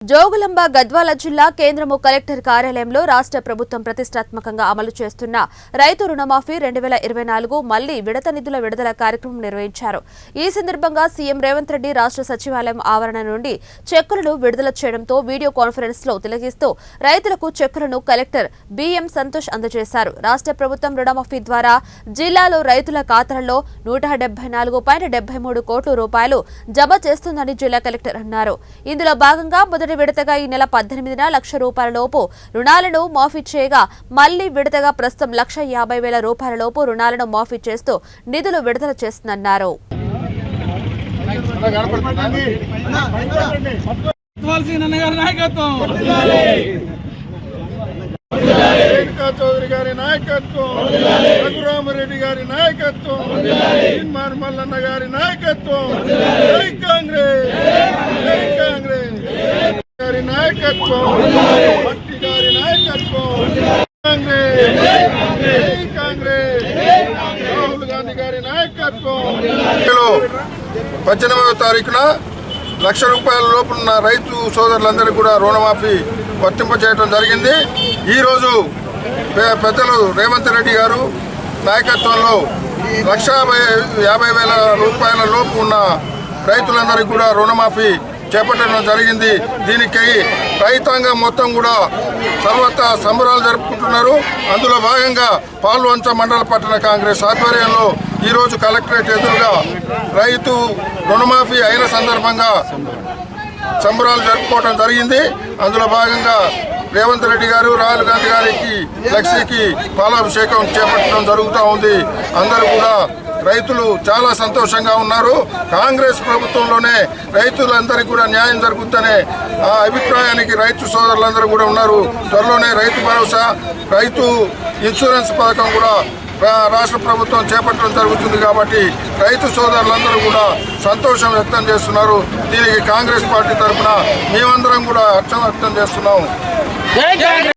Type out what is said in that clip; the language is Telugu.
జోగులాంబ గద్వాల జిల్లా కేంద్రము కలెక్టర్ కార్యాలయంలో రాష్ట్ర ప్రభుత్వం ప్రతిష్టాత్మకంగా అమలు చేస్తున్న రైతు రుణమాఫీ 2024 మళ్లీ విడత నిధుల విడుదల కార్యక్రమం నిర్వహించారు। ఈ సందర్భంగా సీఎం రేవంత్ రెడ్డి రాష్ట్ర సచివాలయం ఆవరణ నుండి చెక్కులను విడుదల చేయడంతో వీడియో కాన్ఫరెన్స్ లో తిలకిస్తూ రైతులకు చెక్కులను కలెక్టర్ బిఎం సంతోష్ అందజేశారు। రాష్ట్ర ప్రభుత్వం రుణమాఫీ ద్వారా జిల్లాలో రైతుల ఖాతాల్లో 174.73 కోట్ల రూపాయలు జమ చేస్తుందని జిల్లా కలెక్టర్ అన్నారు। ఇందులో భాగంగా విడతగా ఈ నెల 18న లక్ష రూపాయల లోపు రుణాలను మాఫీ చేయగా మళ్లీ విడతగా ప్రస్తుతం 1,50,000 రూపాయల లోపు రుణాలను మాఫీ చేస్తూ నిధులు విడుదల చేస్తున్నారు। చౌదరి గారి నాయకత్వం, రఘురామరెడ్డి గారి నాయకత్వం, మల్లన్న గారి నాయకత్వం, జై కాంగ్రెస్, జై కాంగ్రెస్ గారి నాయకత్వం, భట్టి గారి నాయకత్వం, కాంగ్రెస్, జై కాంగ్రెస్, రాహుల్ గాంధీ గారి నాయకత్వం। 18వ తారీఖున 1,00,000 రూపాయల లోపున్న రైతు సోదరులందరికీ కూడా రుణమాఫీ వర్తింపచేయడం జరిగింది। ఈరోజు పెద్దలు రేవంత్ రెడ్డి గారు నాయకత్వంలో 1,50,000 రూపాయల లోపు ఉన్న రైతులందరికీ కూడా రుణమాఫీ చేపట్టడం జరిగింది। దీనికి రైతాంగం మొత్తం కూడా సర్వత్రా సంబరాలు జరుపుకుంటున్నారు। అందులో భాగంగా పాల్వంచ మండల పట్టణ కాంగ్రెస్ ఆధ్వర్యంలో ఈరోజు కలెక్టరేట్ ఎదురుగా రైతు రుణమాఫీ అయిన సందర్భంగా సంబరాలు జరుపుకోవడం జరిగింది। అందులో భాగంగా రేవంత్ రెడ్డి గారు రాహుల్ గాంధీ గారికి ఫ్లెక్సీకి పాలాభిషేకం చేపట్టడం జరుగుతూ ఉంది। అందరూ కూడా రైతులు చాలా సంతోషంగా ఉన్నారు। కాంగ్రెస్ ప్రభుత్వంలోనే రైతులందరికీ కూడా న్యాయం జరుగుతుందనే ఆ అభిప్రాయానికి రైతు సోదరులందరూ కూడా ఉన్నారు। త్వరలోనే రైతు భరోసా, రైతు ఇన్సూరెన్స్ పథకం కూడా రాష్ట్ర ప్రభుత్వం చేపట్టడం జరుగుతుంది కాబట్టి రైతు సోదరులందరూ కూడా సంతోషం వ్యక్తం చేస్తున్నారు। దీనికి కాంగ్రెస్ పార్టీ తరఫున మేమందరం కూడా హర్షం వ్యక్తం చేస్తున్నాం।